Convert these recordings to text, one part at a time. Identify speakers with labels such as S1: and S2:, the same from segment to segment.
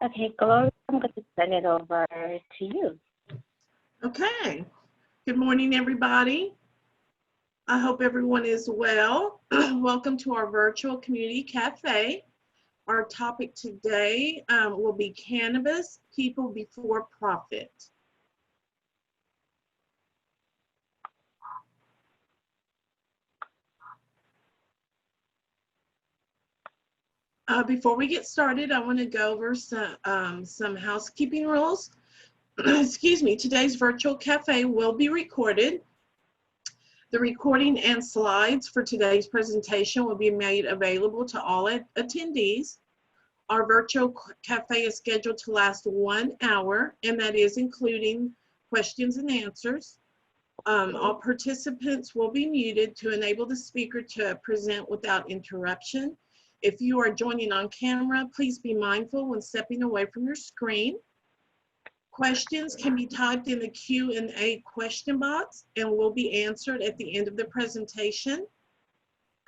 S1: Okay, Gloria, I'm going to send it over to you.
S2: Okay. Good morning, everybody. I hope everyone is well. Welcome to our virtual community cafe. Our topic today will be cannabis, people before profit. Before we get started, I want to go over some housekeeping rules. Excuse me, today's virtual cafe will be recorded. The recording and slides for today's presentation will be made available to all attendees. Our virtual cafe is scheduled to last 1 hour, and that is including questions and answers. All participants will be muted to enable the speaker to present without interruption. If you are joining on camera, please be mindful when stepping away from your screen. Questions can be typed in the Q&A question box and will be answered at the end of the presentation.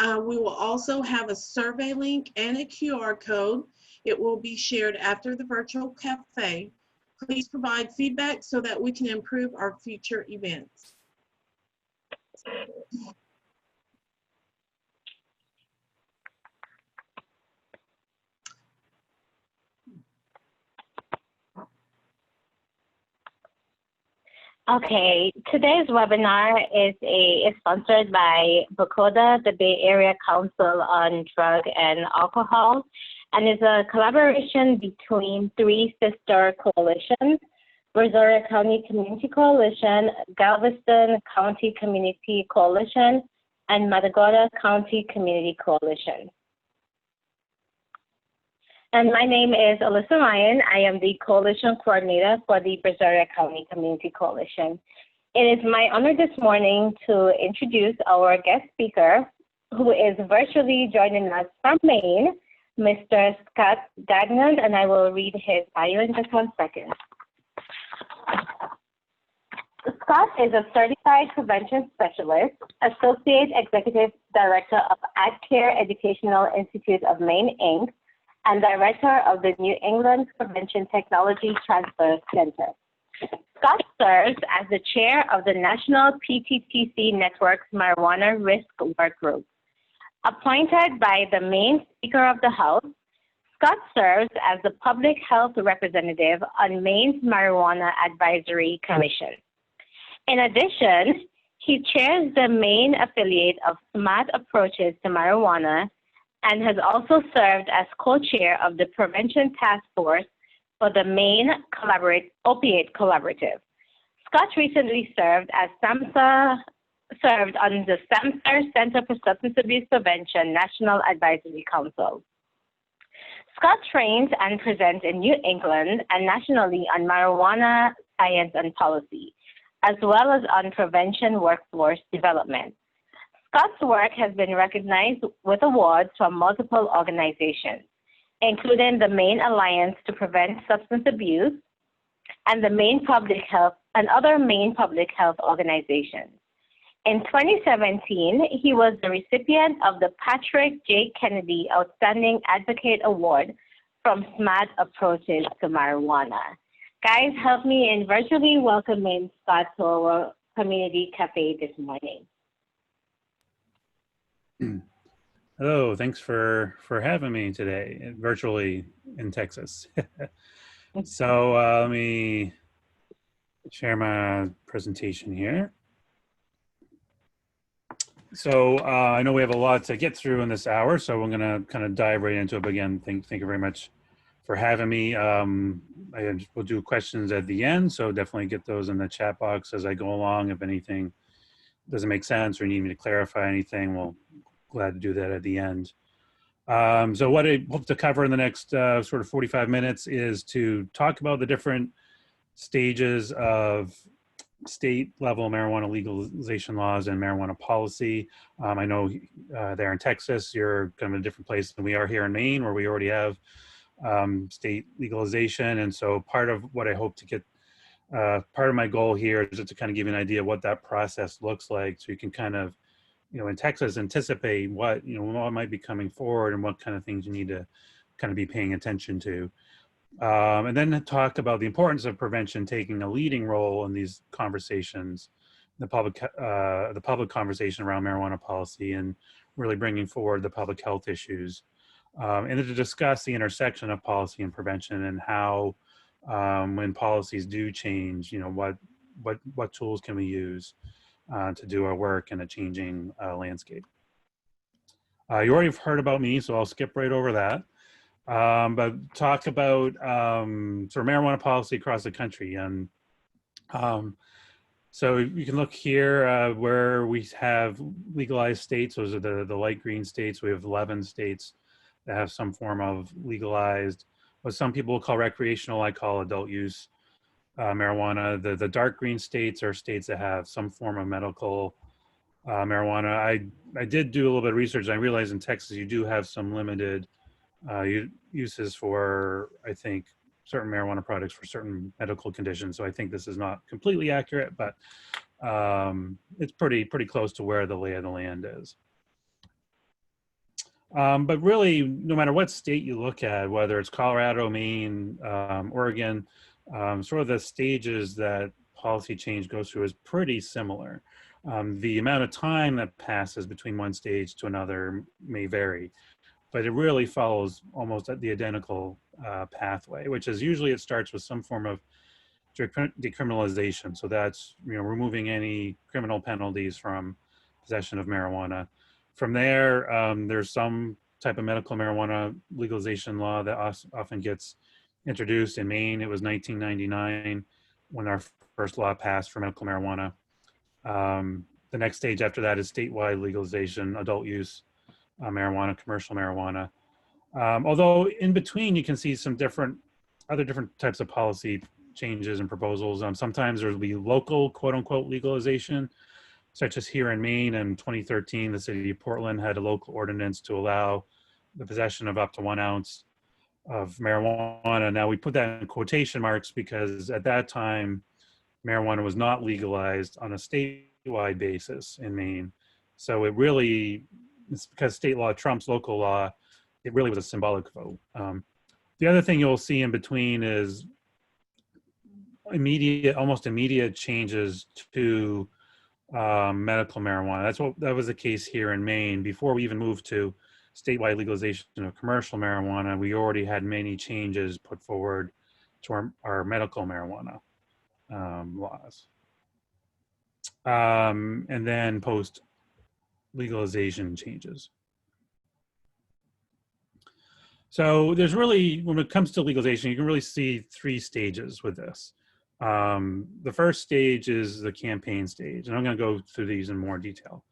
S2: We will also have a survey link and a QR code. It will be shared after the virtual cafe. Please provide feedback so that we can improve our future events.
S1: Okay, today's webinar is sponsored by BCODA, the Bay Area Council on Drug and Alcohol, and is a collaboration between three sister coalitions: Brazoria County Community Coalition, Galveston County Community Coalition, and Matagorda County Community Coalition. And my name is Alyssa Ryan. I am the Coalition Coordinator for the Brazoria County Community Coalition. It is my honor this morning to introduce our guest speaker, who is virtually joining us from Maine, Mr. Scott Gagnon, and I will read his bio in just 1 second. Scott is a certified prevention specialist, Associate Executive Director of AdCare Educational Institute of Maine, Inc., and Director of the New England Prevention Technology Transfer Center. Scott serves as the Chair of the National PTTC Network's Marijuana Risk Work Group. Appointed by the Maine Speaker of the House, Scott serves as the Public Health Representative on Maine's Marijuana Advisory Commission. In addition, he chairs the Maine affiliate of Smart Approaches to Marijuana, and has also served as co-chair of the Prevention Task Force for the Maine Opiate Collaborative. Scott recently served on the SAMHSA Center for Substance Abuse Prevention National Advisory Council. Scott trains and presents in New England and nationally on marijuana science and policy, as well as on prevention workforce development. Scott's work has been recognized with awards from multiple organizations, including the Maine Alliance to Prevent Substance Abuse and the Maine Public Health and other Maine public health organizations. In 2017, he was the recipient of the Patrick J. Kennedy Outstanding Advocate Award from Smart Approaches to Marijuana. Guys, help me in virtually welcoming Scott to our community cafe this morning.
S3: Hello, thanks for having me today, virtually in Texas. So let me share my presentation here. So I know we have a lot to get through in this hour, so we're gonna kind of dive right into it. But again, thank you very much for having me. We'll do questions at the end, so definitely get those in the chat box as I go along. If anything doesn't make sense or you need me to clarify anything, we'll glad to do that at the end. So what I hope to cover in the next sort of 45 minutes is to talk about the different stages of state level marijuana legalization laws and marijuana policy. I know there in Texas, you're kind of in a different place than we are here in Maine, where we already have state legalization. And so part of what I hope to get, part of my goal here is just to kind of give you an idea of what that process looks like, so you can kind of, you know, in Texas, anticipate what, you know, what might be coming forward and what kind of things you need to kind of be paying attention to. And then talk about the importance of prevention taking a leading role in these conversations, the public conversation around marijuana policy, and really bringing forward the public health issues, and to discuss the intersection of policy and prevention and how, when policies do change, what tools can we use to do our work in a changing landscape. You already heard about me, so I'll skip right over that. But talk about sort of marijuana policy across the country. And so you can look here where we have legalized states. Those are the light green states. We have 11 states that have some form of legalized, what some people will call recreational, I call adult use marijuana. The dark green states are states that have some form of medical marijuana. I did do a little bit of research. And I realized in Texas you do have some limited uses for, I think, certain marijuana products for certain medical conditions. So I think this is not completely accurate, but it's pretty close to where the lay of the land is. But really, no matter what state you look at, whether it's Colorado, Maine, Oregon, sort of the stages that policy change goes through is pretty similar. The amount of time that passes between one stage to another may vary, but it really follows almost the identical pathway, which is usually it starts with some form of decriminalization. So that's, removing any criminal penalties from possession of marijuana. From there, there's some type of medical marijuana legalization law that often gets introduced. In Maine, it was 1999 when our first law passed for medical marijuana. The next stage after that is statewide legalization, adult use marijuana, commercial marijuana. Although in between, you can see some other different types of policy changes and proposals. Sometimes there will be local, quote unquote, legalization, such as here in Maine in 2013, the city of Portland had a local ordinance to allow the possession of up to 1 ounce of marijuana. Now we put that in quotation marks because at that time, marijuana was not legalized on a statewide basis in Maine. So it's because state law trumps local law, it really was a symbolic vote. The other thing you'll see in between is almost immediate changes to medical marijuana. That was the case here in Maine. Before we even moved to statewide legalization of commercial marijuana, we already had many changes put forward to our medical marijuana laws. And then post legalization changes. So there's really, when it comes to legalization, you can really see 3 stages with this. The first stage is the campaign stage, and I'm going to go through these in more detail.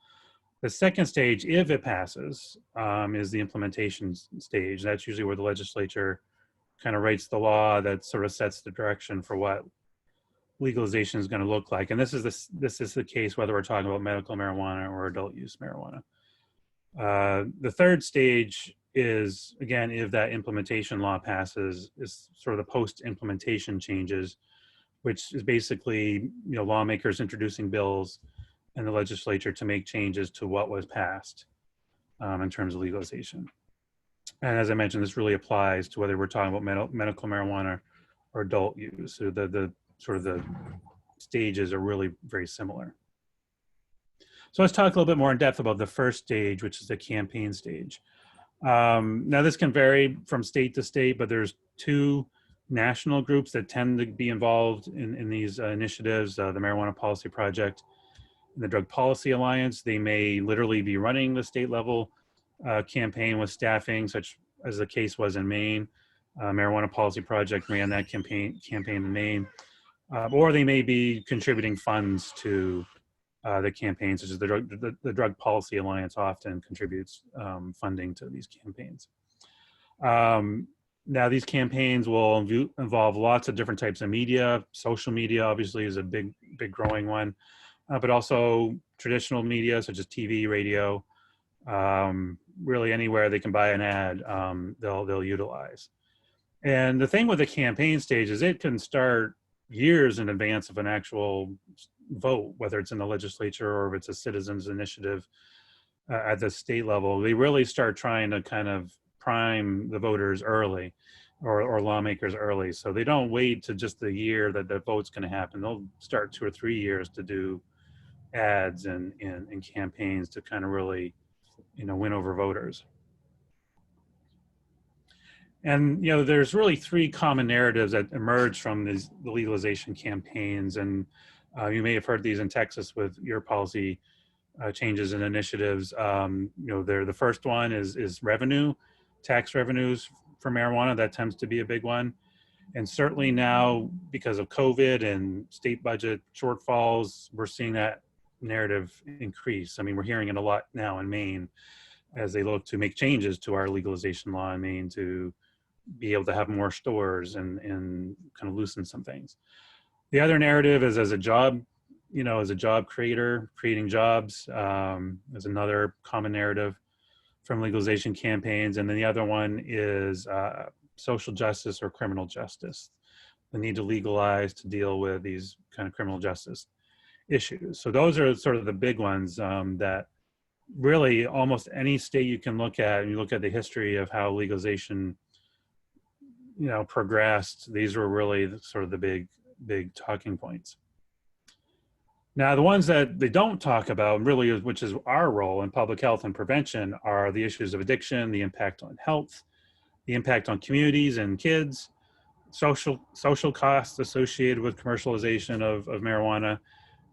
S3: The second stage, if it passes, is the implementation stage. That's usually where the legislature kind of writes the law that sort of sets the direction for what legalization is going to look like. And this is the case whether we're talking about medical marijuana or adult use marijuana. The third stage is, again, if that implementation law passes, is sort of the post-implementation changes, which is basically, lawmakers introducing bills and the legislature to make changes to what was passed in terms of legalization. And as I mentioned, this really applies to whether we're talking about medical marijuana or adult use. So the sort of the stages are really very similar. So let's talk a little bit more in depth about the first stage, which is the campaign stage. Now this can vary from state to state, but there's 2 national groups that tend to be involved in these initiatives, the Marijuana Policy Project and the Drug Policy Alliance. They may literally be running the state level campaign with staffing, such as the case was in Maine. Marijuana Policy Project ran that campaign in Maine. Or they may be contributing funds to the campaigns, such as the Drug Policy Alliance often contributes funding to these campaigns. Now, these campaigns will involve lots of different types of media. Social media, obviously, is a big growing one, but also traditional media, such as TV, radio, really anywhere they can buy an ad, they'll utilize. And the thing with the campaign stage is it can start years in advance of an actual vote, whether it's in the legislature or if it's a citizens initiative at the state level. They really start trying to kind of prime the voters early. or lawmakers early. So they don't wait to just the year that the vote's going to happen. They'll start 2 or 3 years to do ads and campaigns to kind of really, win over voters. And, there's really 3 common narratives that emerge from the legalization campaigns. And you may have heard these in Texas with your policy changes and initiatives. The first one is revenue, tax revenues for marijuana. That tends to be a big one. And certainly now, because of COVID and state budget shortfalls, we're seeing that narrative increase. I mean, we're hearing it a lot now in Maine as they look to make changes to our legalization law in Maine to be able to have more stores and kind of loosen some things. The other narrative is as a job creator, creating jobs is another common narrative from legalization campaigns. And then the other one is social justice or criminal justice, the need to legalize to deal with these kind of criminal justice issues. So those are sort of the big ones that really almost any state you can look at, and you look at the history of how legalization, progressed, these were really sort of the big talking points. Now, the ones that they don't talk about really, which is our role in public health and prevention, are the issues of addiction, the impact on health, the impact on communities and kids, social costs associated with commercialization of marijuana,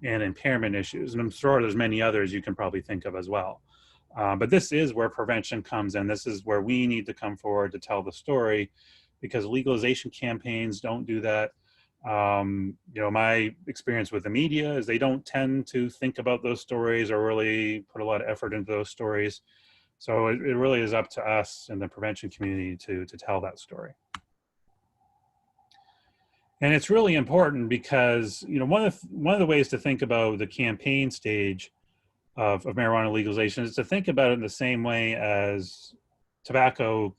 S3: and impairment issues. And I'm sure there's many others you can probably think of as well. But this is where prevention comes in. This is where we need to come forward to tell the story, because legalization campaigns don't do that. My experience with the media is they don't tend to think about those stories or really put a lot of effort into those stories. So it really is up to us in the prevention community to tell that story. And it's really important because, one of the ways to think about the campaign stage of marijuana legalization is to think about it in the same way as tobacco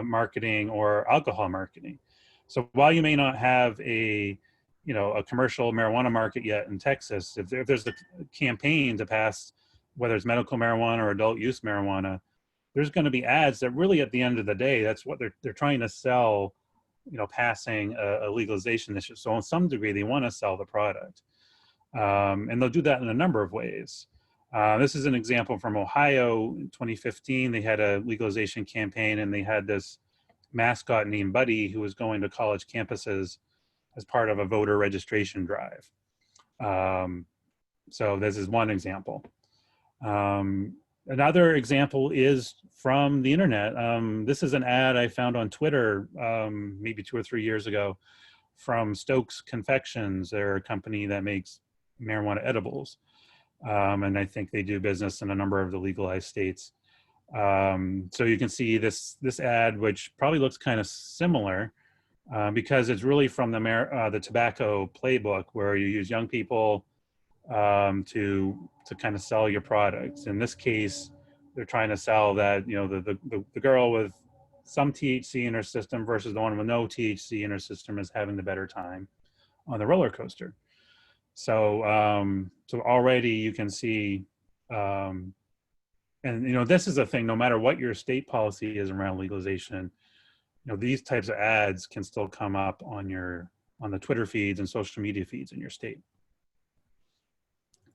S3: marketing or alcohol marketing. So while you may not have a commercial marijuana market yet in Texas, if there's a campaign to pass, whether it's medical marijuana or adult use marijuana, there's going to be ads that really, at the end of the day, that's what they're trying to sell, passing a legalization issue. So in some degree, they want to sell the product. And they'll do that in a number of ways. This is an example from Ohio in 2015. They had a legalization campaign, and they had this mascot named Buddy who was going to college campuses as part of a voter registration drive. So this is one example. Another example is from the internet. This is an ad I found on Twitter maybe 2 or 3 years ago from Stokes Confections. They're a company that makes marijuana edibles. And I think they do business in a number of the legalized states. So you can see this ad, which probably looks kind of similar because it's really from the tobacco playbook, where you use young people to kind of sell your products. In this case, they're trying to sell that, the girl with some THC in her system versus the one with no THC in her system is having the better time on the roller coaster. So already you can see, and this is a thing, no matter what your state policy is around legalization, these types of ads can still come up on the Twitter feeds and social media feeds in your state.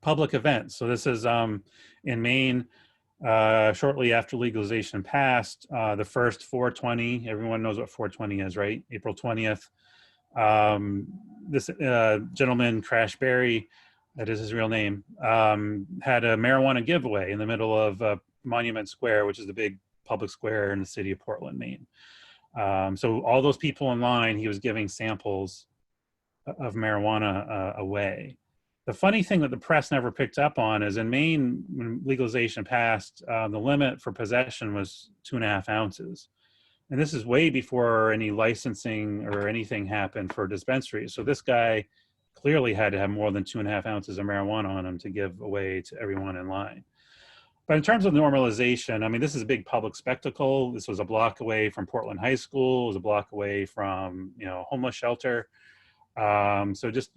S3: Public events. So this is in Maine, shortly after legalization passed, the first 420, everyone knows what 420 is, right? April 20th. This gentleman, Crash Berry, that is his real name, had a marijuana giveaway in the middle of Monument Square, which is the big public square in the city of Portland, Maine. So all those people in line, he was giving samples of marijuana away. The funny thing that the press never picked up on is in Maine, when legalization passed, the limit for possession was 2.5 ounces. And this is way before any licensing or anything happened for dispensaries. So this guy clearly had to have more than 2.5 ounces of marijuana on him to give away to everyone in line. But in terms of normalization, I mean, this is a big public spectacle. This was a block away from Portland High School. It was a block away from, homeless shelter. So just,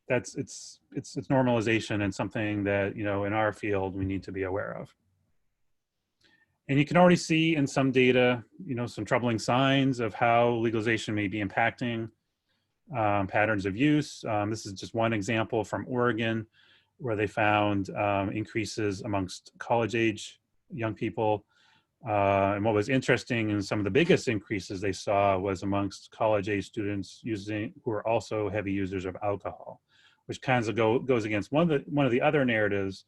S3: it's normalization and something that, in our field, we need to be aware of. And you can already see in some data, some troubling signs of how legalization may be impacting patterns of use. This is just one example from Oregon, where they found increases amongst college-age young people. And what was interesting, and some of the biggest increases they saw was amongst college-age students who are also heavy users of alcohol, which kind of goes against one of the other narratives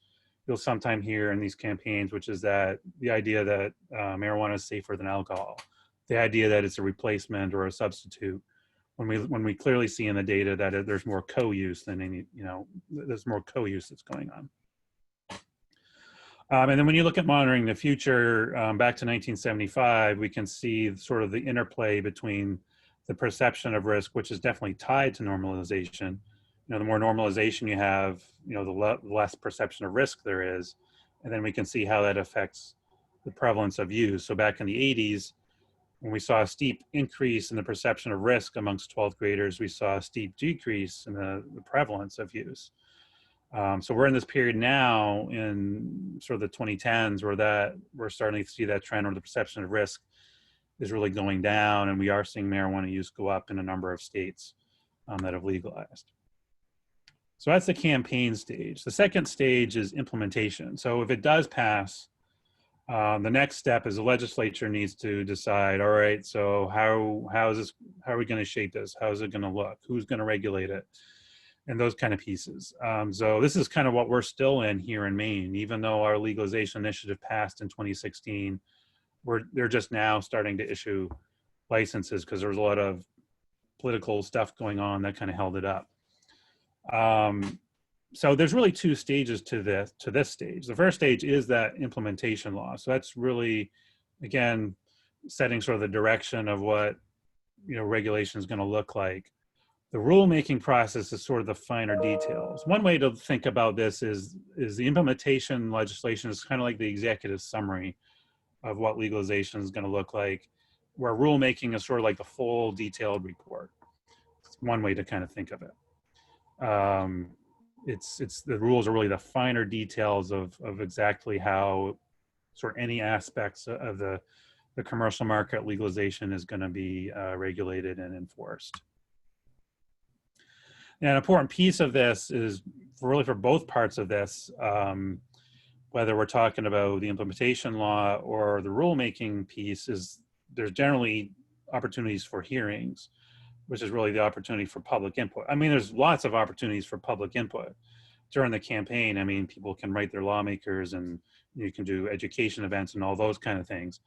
S3: you'll sometime hear in these campaigns, which is that the idea that marijuana is safer than alcohol, the idea that it's a replacement or a substitute, when we clearly see in the data that there's more co-use than there's more co-use that's going on. And then when you look at monitoring the future, back to 1975, we can see sort of the interplay between the perception of risk, which is definitely tied to normalization. The more normalization you have, the less perception of risk there is. And then we can see how that affects the prevalence of use. So back in the 80s, when we saw a steep increase in the perception of risk amongst 12th graders, we saw a steep decrease in the prevalence of use. So we're in this period now in sort of the 2010s where we're starting to see that trend where the perception of risk is really going down, and we are seeing marijuana use go up in a number of states that have legalized. So that's the campaign stage. The second stage is implementation. So if it does pass, the next step is the legislature needs to decide, all right, so how are we going to shape this? How is it going to look? Who's going to regulate it? And those kind of pieces. So this is kind of what we're still in here in Maine, even though our legalization initiative passed in 2016, they're just now starting to issue licenses because there was a lot of political stuff going on that kind of held it up. So there's really two stages to this stage. The first stage is that implementation law. So that's really, again, setting sort of the direction of what regulation is going to look like. The rulemaking process is sort of the finer details. One way to think about this is the implementation legislation is kind of like the executive summary of what legalization is going to look like, where rulemaking is sort of like the full detailed report. It's one way to kind of think of it. It's the rules are really the finer details of exactly how sort of any aspects of the commercial market legalization is going to be regulated and enforced. And an important piece of this is really for both parts of this, whether we're talking about the implementation law or the rulemaking piece, is there's generally opportunities for hearings, which is really the opportunity for public input. I mean, there's lots of opportunities for public input during the campaign. I mean, people can write their lawmakers and you can do education events and all those kind of things.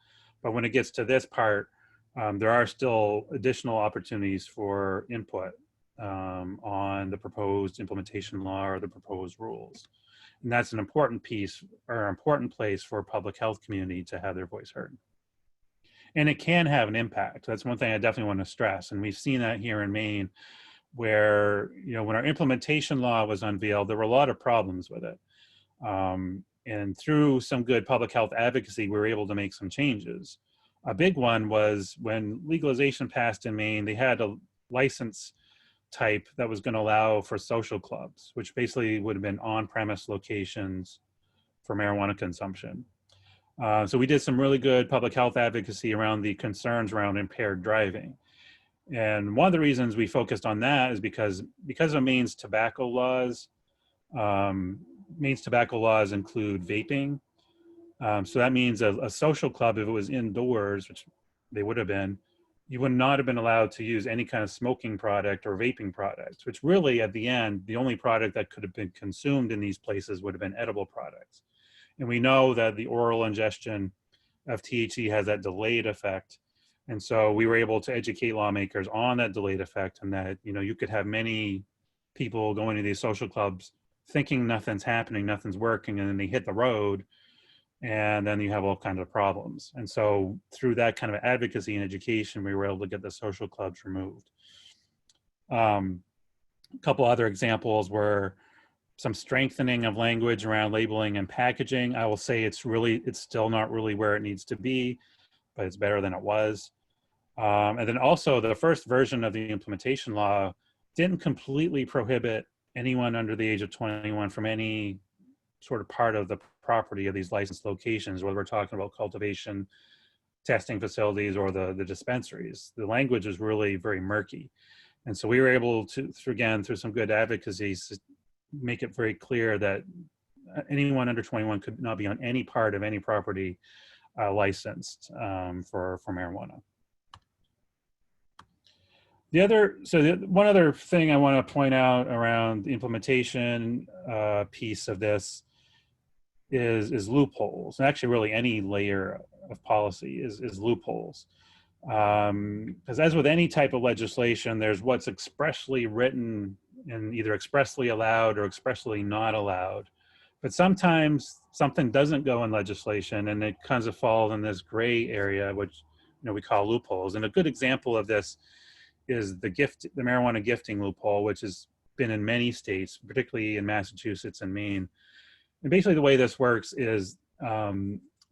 S3: But when it gets to this part, there are still additional opportunities for input on the proposed implementation law or the proposed rules. And that's an important piece or important place for public health community to have their voice heard. And it can have an impact. That's one thing I definitely want to stress. And we've seen that here in Maine, where, when our implementation law was unveiled, there were a lot of problems with it. And through some good public health advocacy, we were able to make some changes. A big one was when legalization passed in Maine, they had a license type that was going to allow for social clubs, which basically would have been on-premise locations for marijuana consumption. So we did some really good public health advocacy around the concerns around impaired driving. And one of the reasons we focused on that is because of Maine's tobacco laws. Maine's tobacco laws include vaping. So that means a social club, if it was indoors, which they would have been, you would not have been allowed to use any kind of smoking product or vaping products, which really at the end, the only product that could have been consumed in these places would have been edible products. And we know that the oral ingestion of THC has that delayed effect. And so we were able to educate lawmakers on that delayed effect, and that, you could have many people going to these social clubs thinking nothing's happening, nothing's working, and then they hit the road, and then you have all kinds of problems. And so through that kind of advocacy and education, we were able to get the social clubs removed. A couple other examples were some strengthening of language around labeling and packaging. I will say it's still not really where it needs to be, but it's better than it was. And then also the first version of the implementation law didn't completely prohibit anyone under the age of 21 from any sort of part of the property of these licensed locations, whether we're talking about cultivation, testing facilities, or the dispensaries. The language is really very murky. And so we were able to, through some good advocacy, make it very clear that anyone under 21 could not be on any part of any property licensed for marijuana. One other thing I want to point out around the implementation piece of this is loopholes. And actually, really any layer of policy is loopholes. Because as with any type of legislation, there's what's expressly written and either expressly allowed or expressly not allowed. But sometimes something doesn't go in legislation and it kind of falls in this gray area, which we call loopholes. And a good example of this is the marijuana gifting loophole, which has been in many states, particularly in Massachusetts and Maine. And basically the way this works is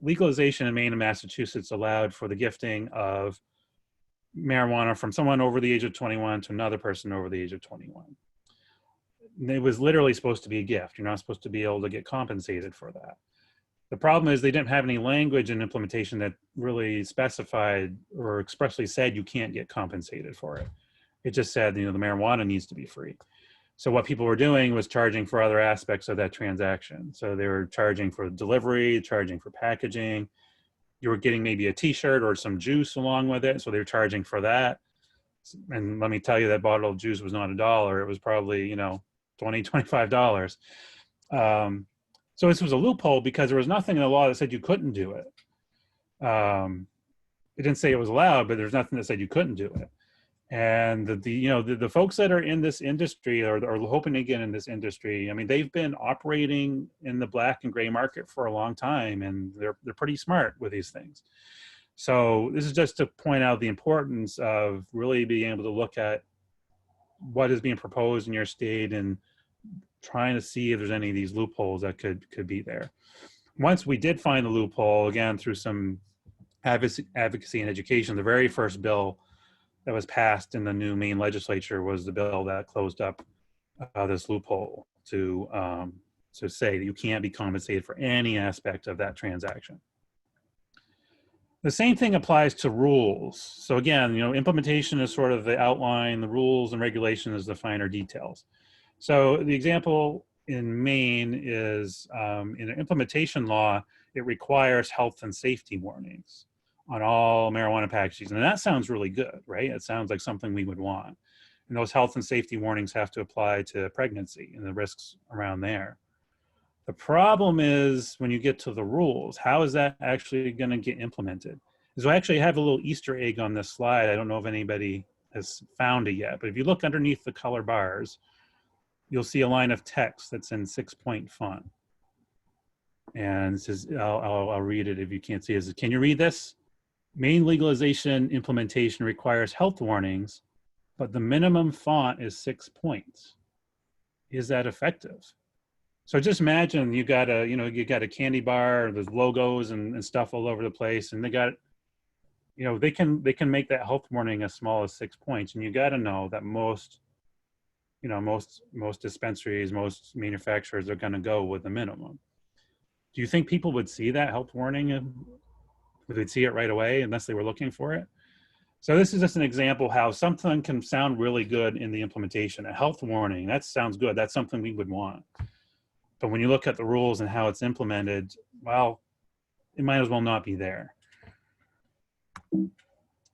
S3: legalization in Maine and Massachusetts allowed for the gifting of marijuana from someone over the age of 21 to another person over the age of 21. And it was literally supposed to be a gift. You're not supposed to be able to get compensated for that. The problem is they didn't have any language in implementation that really specified or expressly said you can't get compensated for it. It just said, the marijuana needs to be free. So what people were doing was charging for other aspects of that transaction. So they were charging for delivery, charging for packaging. You were getting maybe a t-shirt or some juice along with it. So they were charging for that. And let me tell you, that bottle of juice was not $1. It was probably, $20, $25. So this was a loophole because there was nothing in the law that said you couldn't do it. It didn't say it was allowed, but there's nothing that said you couldn't do it. And the folks that are in this industry or are hoping to get in this industry, I mean, they've been operating in the black and gray market for a long time, and they're pretty smart with these things. So this is just to point out the importance of really being able to look at what is being proposed in your state and trying to see if there's any of these loopholes that could be there. Once we did find the loophole, again, through some advocacy and education, the very first bill that was passed in the new Maine legislature was the bill that closed up this loophole to say that you can't be compensated for any aspect of that transaction. The same thing applies to rules. So again, implementation is sort of the outline, the rules and regulation is the finer details. So the example in Maine is in an implementation law, it requires health and safety warnings on all marijuana packages. And that sounds really good, right? It sounds like something we would want. And those health and safety warnings have to apply to pregnancy and the risks around there. The problem is when you get to the rules, how is that actually going to get implemented? So I actually have a little Easter egg on this slide. I don't know if anybody has found it yet, but if you look underneath the color bars, you'll see a line of text that's in 6-point font. And it says, I'll read it if you can't see it. It says, can you read this? Maine legalization implementation requires health warnings, but the minimum font is 6 points. Is that effective? So just imagine you got a candy bar, there's logos and stuff all over the place, and they got, they can make that health warning as small as 6 points, and you got to know that most dispensaries, most manufacturers are going to go with the minimum. Do you think people would see that health warning? Would they see it right away unless they were looking for it? So this is just an example how something can sound really good in the implementation. A health warning, that sounds good. That's something we would want. But when you look at the rules and how it's implemented, well, it might as well not be there.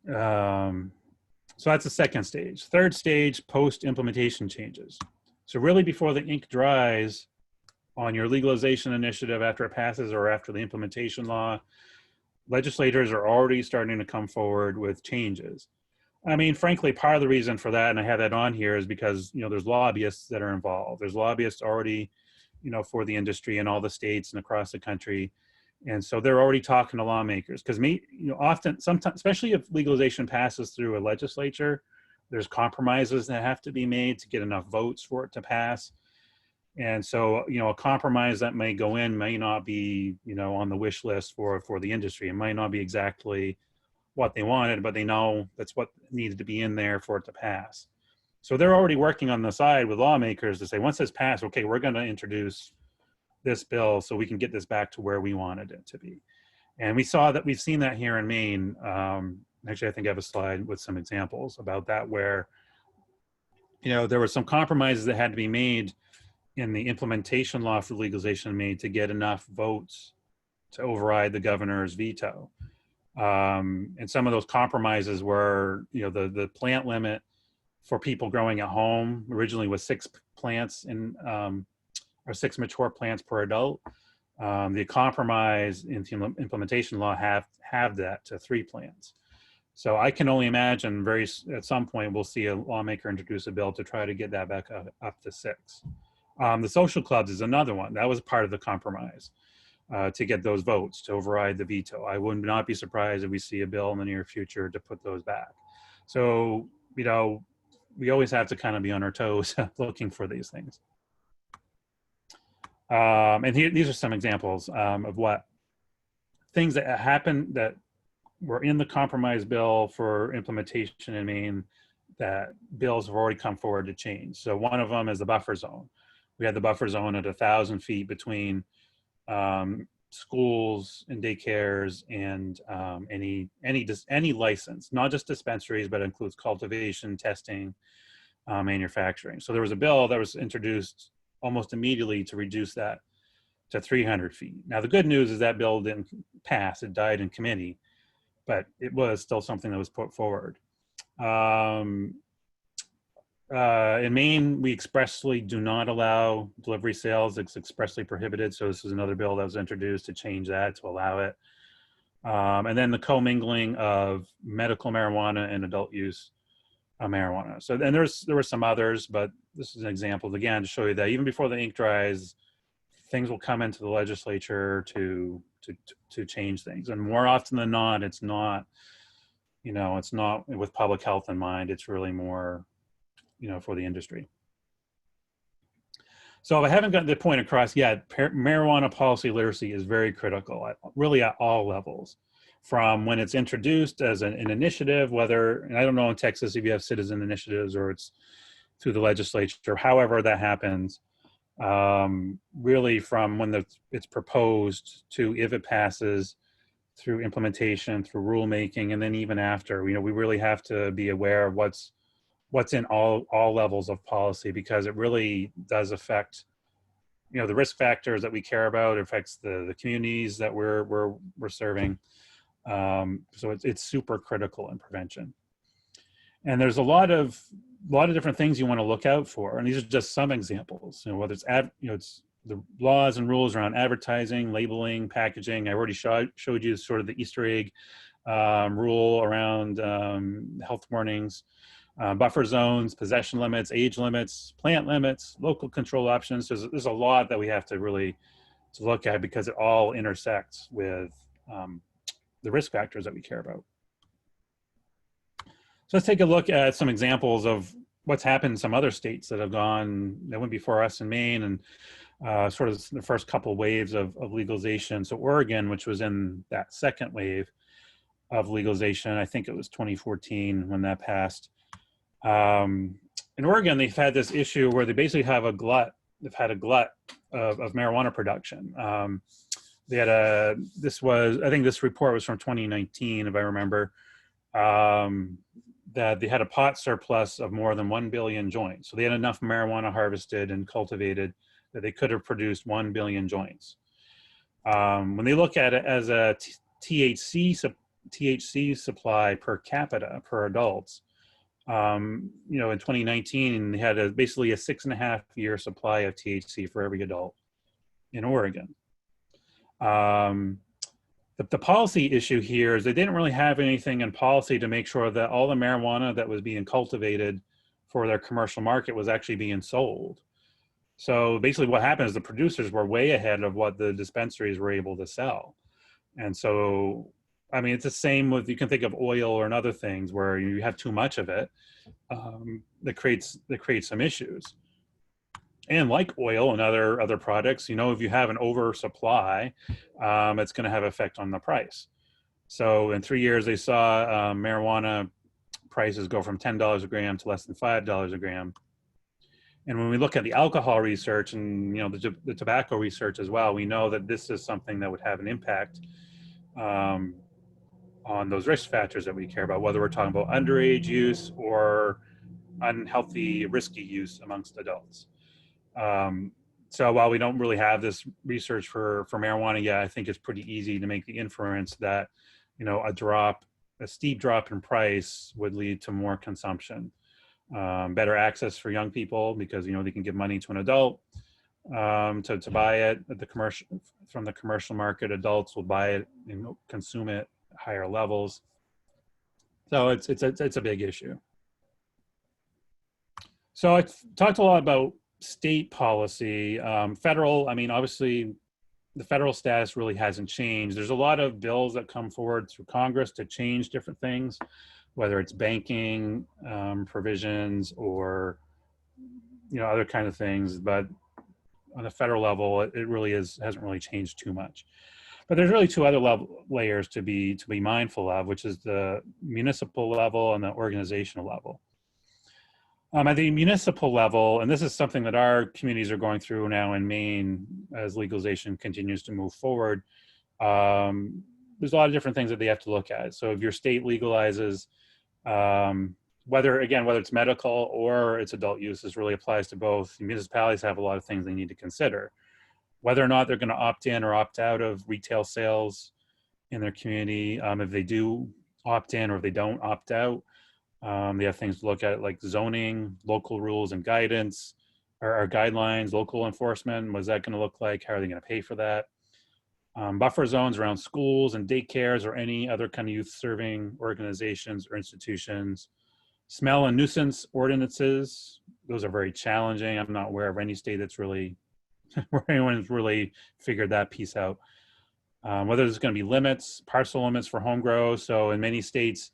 S3: So that's the second stage. Third stage, post-implementation changes. So really before the ink dries on your legalization initiative after it passes or after the implementation law, legislators are already starting to come forward with changes. I mean, frankly, part of the reason for that, and I have that on here, is because, there's lobbyists that are involved. There's lobbyists already, for the industry in all the states and across the country. And so they're already talking to lawmakers because often, sometimes, especially if legalization passes through a legislature, there's compromises that have to be made to get enough votes for it to pass. And so, a compromise that may go in may not be, on the wish list for the industry. It might not be exactly what they wanted, but they know that's what needed to be in there for it to pass. So they're already working on the side with lawmakers to say, once this passed, okay, we're going to introduce, this bill so we can get this back to where we wanted it to be. And we've seen that here in Maine. Actually, I think I have a slide with some examples about that where, there were some compromises that had to be made in the implementation law for legalization made to get enough votes to override the governor's veto. And some of those compromises were, the plant limit for people growing at home originally was 6 plants or 6 mature plants per adult. The compromise in the implementation law have that to 3 plants. So I can only imagine at some point we'll see a lawmaker introduce a bill to try to get that back up to 6. The social clubs is another one. That was part of the compromise to get those votes to override the veto. I would not be surprised if we see a bill in the near future to put those back. So, we always have to kind of be on our toes looking for these things. And these are some examples of what things that happened that were in the compromise bill for implementation in Maine that bills have already come forward to change. So one of them is the buffer zone. We had the buffer zone at 1,000 feet between schools and daycares and any license, not just dispensaries, but includes cultivation, testing, manufacturing. So there was a bill that was introduced almost immediately to reduce that to 300 feet. Now, the good news is that bill didn't pass. It died in committee, but it was still something that was put forward. In Maine, we expressly do not allow delivery sales. It's expressly prohibited. So this is another bill that was introduced to change that, to allow it. And then the commingling of medical marijuana and adult use marijuana. So then there were some others, but this is an example, again, to show you that even before the ink dries, things will come into the legislature to change things. And more often than not, it's not with public health in mind. It's really more, for the industry. So if I haven't gotten the point across yet, marijuana policy literacy is very critical, really at all levels. From when it's introduced as an initiative, and I don't know in Texas if you have citizen initiatives or it's through the legislature, however that happens, really from when it's proposed to if it passes, through implementation, through rulemaking, and then even after, we really have to be aware of what's in all levels of policy, because it really does affect, the risk factors that we care about. It affects the communities that we're serving. So it's super critical in prevention. And there's a lot of different things you want to look out for, and these are just some examples. Whether it's it's the laws and rules around advertising, labeling, packaging. I already showed you sort of the Easter egg rule around health warnings, buffer zones, possession limits, age limits, plant limits, local control options. There's a lot that we have to really look at, because it all intersects with the risk factors that we care about. So let's take a look at some examples of what's happened in some other states that went before us in Maine, and sort of the first couple waves of legalization. So Oregon, which was in that second wave of legalization, I think it was 2014 when that passed. In Oregon, they've had this issue where they basically have they've had a glut of marijuana production. They had I think this report was from 2019, if I remember, that they had a pot surplus of more than 1 billion joints. So they had enough marijuana harvested and cultivated that they could have produced 1 billion joints. When they look at it as a THC supply per capita, per adults, in 2019, they had basically a 6.5-year supply of THC for every adult in Oregon. The policy issue here is they didn't really have anything in policy to make sure that all the marijuana that was being cultivated for their commercial market was actually being sold. So basically what happened is the producers were way ahead of what the dispensaries were able to sell. And so, I mean, it's the same with, you can think of oil and other things where you have too much of it, that creates some issues. And like oil and other products, if you have an oversupply, it's going to have effect on the price. So in 3 years, they saw marijuana prices go from $10 a gram to less than $5 a gram. And when we look at the alcohol research and the tobacco research as well, we know that this is something that would have an impact on those risk factors that we care about, whether we're talking about underage use or unhealthy, risky use amongst adults. So while we don't really have this research for marijuana yet, I think it's pretty easy to make the inference that, a steep drop in price would lead to more consumption, better access for young people because, they can give money to an adult to buy it at from the commercial market. Adults will buy it and consume it at higher levels. So it's a big issue. So I talked a lot about state policy. Federal, obviously the federal status really hasn't changed. There's a lot of bills that come forward through Congress to change different things, whether it's banking provisions or, other kind of things. But on a federal level, it really hasn't really changed too much. But there's really two other layers to be mindful of, which is the municipal level and the organizational level. At the municipal level, and this is something that our communities are going through now in Maine as legalization continues to move forward, there's a lot of different things that they have to look at. So if your state legalizes, whether it's medical or it's adult use, this really applies to both. Municipalities have a lot of things they need to consider. Whether or not they're going to opt in or opt out of retail sales in their community, if they do opt in or if they don't opt out, they have things to look at like zoning, local rules and guidance, or guidelines, local enforcement. What's that going to look like? How are they going to pay for that? Buffer zones around schools and daycares or any other kind of youth serving organizations or institutions. Smell and nuisance ordinances. Those are very challenging. I'm not aware of any state that's really, where anyone's really figured that piece out. Whether there's going to be limits, parcel limits for home grow. So in many states,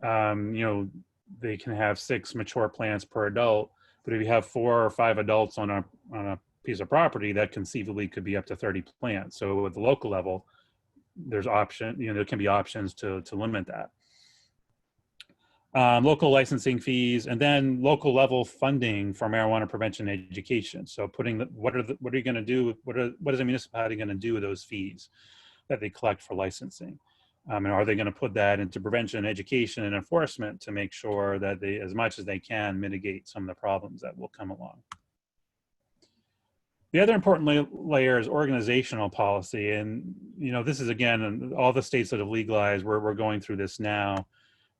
S3: they can have 6 mature plants per adult, but if you have 4 or 5 adults on a piece of property, that conceivably could be up to 30 plants. So at the local level, there can be options to limit that. Local licensing fees, and then local level funding for marijuana prevention education. So what are you going to do? What is a municipality going to do with those fees that they collect for licensing? And are they going to put that into prevention, education, and enforcement to make sure that they, as much as they can, mitigate some of the problems that will come along? The other important layer is organizational policy. And, this is, again, all the states that have legalized, we're going through this now,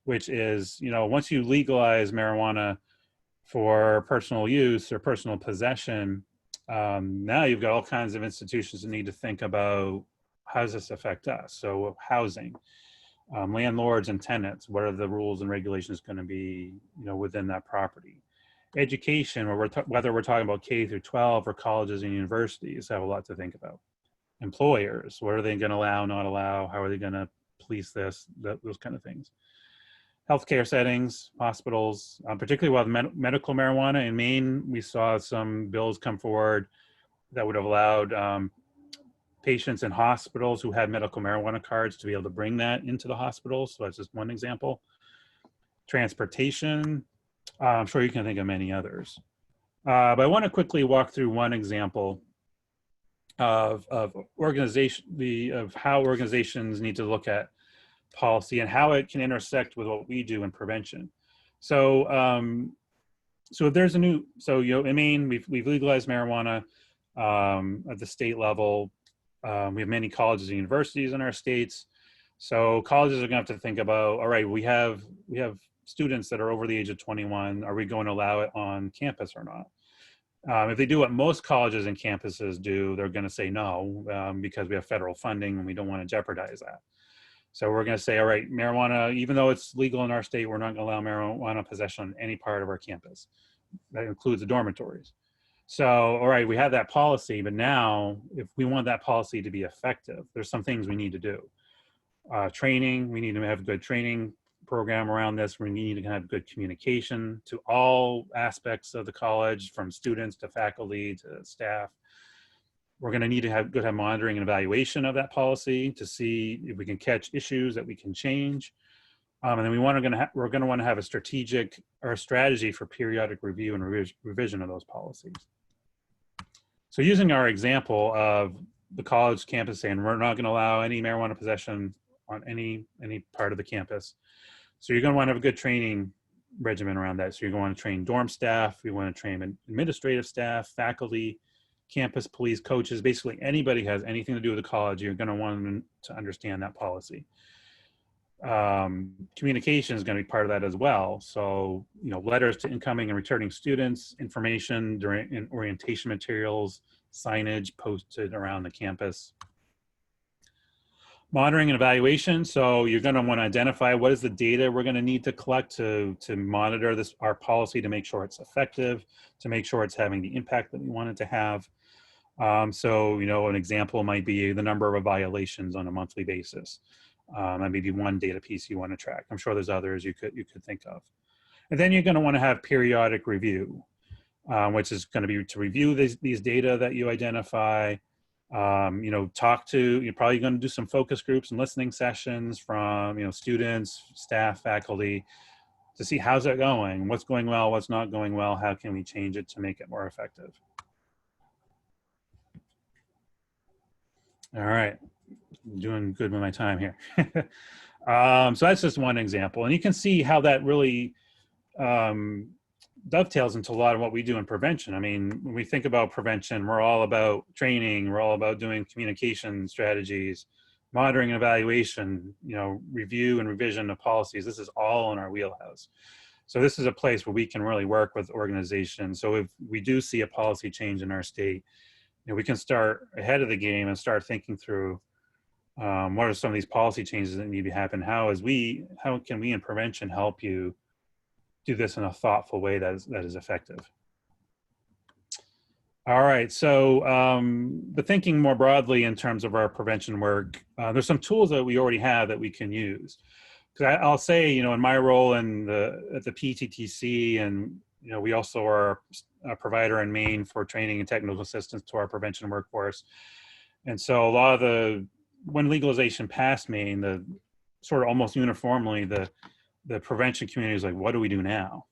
S3: which is, once you legalize marijuana for personal use or personal possession, now you've got all kinds of institutions that need to think about, how does this affect us? So housing, landlords and tenants, what are the rules and regulations going to be, within that property? Education, whether we're talking about K through 12 or colleges and universities, have a lot to think about. Employers, what are they going to allow, not allow? How are they going to police this? Those kind of things. Healthcare settings, hospitals, particularly with medical marijuana. In Maine, we saw some bills come forward that would have allowed patients in hospitals who had medical marijuana cards to be able to bring that into the hospital. So that's just one example. Transportation, I'm sure you can think of many others. But I want to quickly walk through one example of how organizations need to look at policy and how it can intersect with what we do in prevention. So, if there's in Maine, we've legalized marijuana at the state level. We have many colleges and universities in our states. So colleges are going to have to think about, all right, we have students that are over the age of 21. Are we going to allow it on campus or not? If they do what most colleges and campuses do, they're going to say no, because we have federal funding and we don't want to jeopardize that. So we're going to say, all right, marijuana, even though it's legal in our state, we're not going to allow marijuana possession on any part of our campus. That includes the dormitories. So, all right, we have that policy, but now if we want that policy to be effective, there's some things we need to do. Training, we need to have a good training program around this. We need to have good communication to all aspects of the college, from students to faculty to staff. We're going to need to have monitoring and evaluation of that policy to see if we can catch issues that we can change. And then we're going to want to have a strategic or a strategy for periodic review and revision of those policies. So using our example of the college campus saying we're not going to allow any marijuana possession on any part of the campus. So you're going to want to have a good training regimen around that. So you're going to want to train dorm staff, you want to train administrative staff, faculty, campus police, coaches, basically anybody who has anything to do with the college, you're going to want them to understand that policy. Communication is going to be part of that as well. So, you know, letters to incoming and returning students, information during orientation materials, signage posted around the campus. Monitoring and evaluation. So you're going to want to identify what is the data we're going to need to collect to monitor our policy, to make sure it's effective, to make sure it's having the impact that we want it to have. So, you know, an example might be the number of violations on a monthly basis. That may be one data piece you want to track. I'm sure there's others you could think of. And then you're going to want to have periodic review, which is going to be to review these data that you identify. You know, you're probably going to do some focus groups and listening sessions from, you know, students, staff, faculty, to see how's it going, what's going well, what's not going well, how can we change it to make it more effective. All right, I'm doing good with my time here. So that's just one example, and you can see how that really dovetails into a lot of what we do in prevention. I mean, when we think about prevention, we're all about training, we're all about doing communication strategies, monitoring and evaluation, you know, review and revision of policies. This is all in our wheelhouse. So this is a place where we can really work with organizations. So if we do see a policy change in our state, you know, we can start ahead of the game and start thinking through what are some of these policy changes that need to happen? How can we in prevention help you do this in a thoughtful way that is effective? All right, so but thinking more broadly in terms of our prevention work, there's some tools that we already have that we can use. Because I'll say, you know, in my role at the PTTC, and you know, we also are a provider in Maine for training and technical assistance to our prevention workforce. And so a lot of when legalization passed Maine, the sort of almost uniformly, the prevention community is like, what do we do now?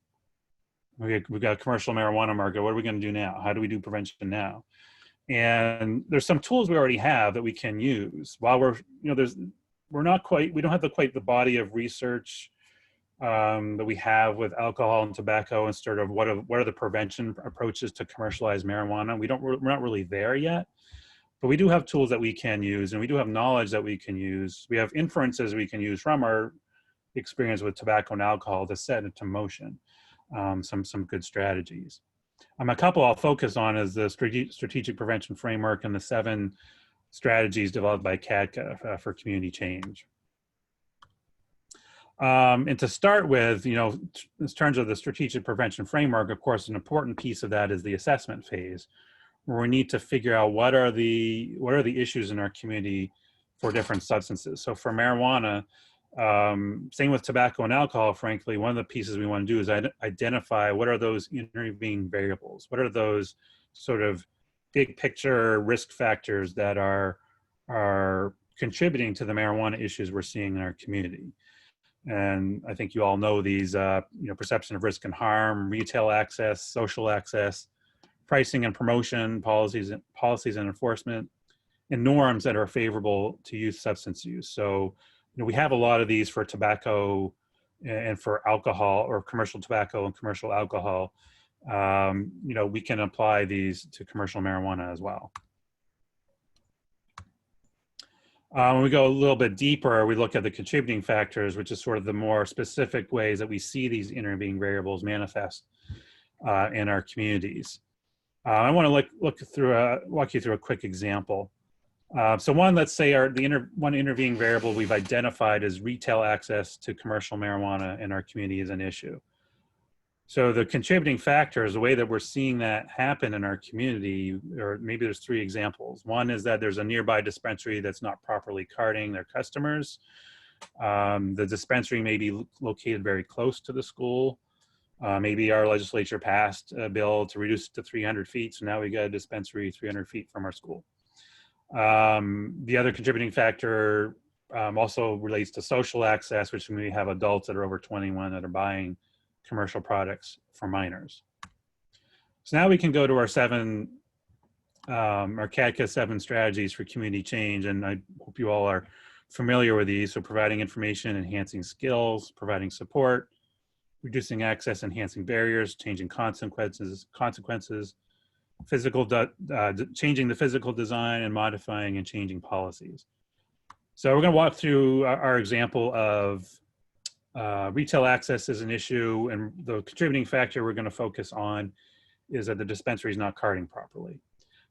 S3: We've got a commercial marijuana market. What are we going to do now? How do we do prevention now? And there's some tools we already have that we can use. While we don't have quite the body of research that we have with alcohol and tobacco, and sort of what are the prevention approaches to commercialize marijuana. We're not really there yet, but we do have tools that we can use, and we do have knowledge that we can use. We have inferences we can use from our experience with tobacco and alcohol to set into motion some good strategies. A couple I'll focus on is the strategic prevention framework and the 7 strategies developed by CADCA for community change. And to start with, you know, in terms of the strategic prevention framework, of course, an important piece of that is the assessment phase, where we need to figure out what are the issues in our community for different substances. So for marijuana, same with tobacco and alcohol, frankly, one of the pieces we want to do is identify what are those intervening variables, what are those sort of big picture risk factors that are contributing to the marijuana issues we're seeing in our community. And I think you all know these, you know, perception of risk and harm, retail access, social access, pricing and promotion, policies and enforcement, and norms that are favorable to youth substance use. So, you know, we have a lot of these for tobacco and for alcohol, or commercial tobacco and commercial alcohol. You know, we can apply these to commercial marijuana as well. When we go a little bit deeper, we look at the contributing factors, which is sort of the more specific ways that we see these intervening variables manifest in our communities. I want to walk you through a quick example. So one, let's say one intervening variable we've identified is retail access to commercial marijuana in our community is an issue. So the contributing factors, the way that we're seeing that happen in our community, or maybe there's 3 examples. One is that there's a nearby dispensary that's not properly carding their customers. The dispensary may be located very close to the school. Maybe our legislature passed a bill to reduce it to 300 feet, so now we got a dispensary 300 feet from our school. The other contributing factor Also relates to social access, which we have adults that are over 21 that are buying commercial products for minors. So now we can go to our CADCA 7 strategies for community change, and I hope you all are familiar with these. So providing information, enhancing skills, providing support, reducing access, enhancing barriers, changing consequences, changing the physical design, and modifying and changing policies. So we're going to walk through our example of retail access as an issue, and the contributing factor we're going to focus on is that the dispensary is not carding properly.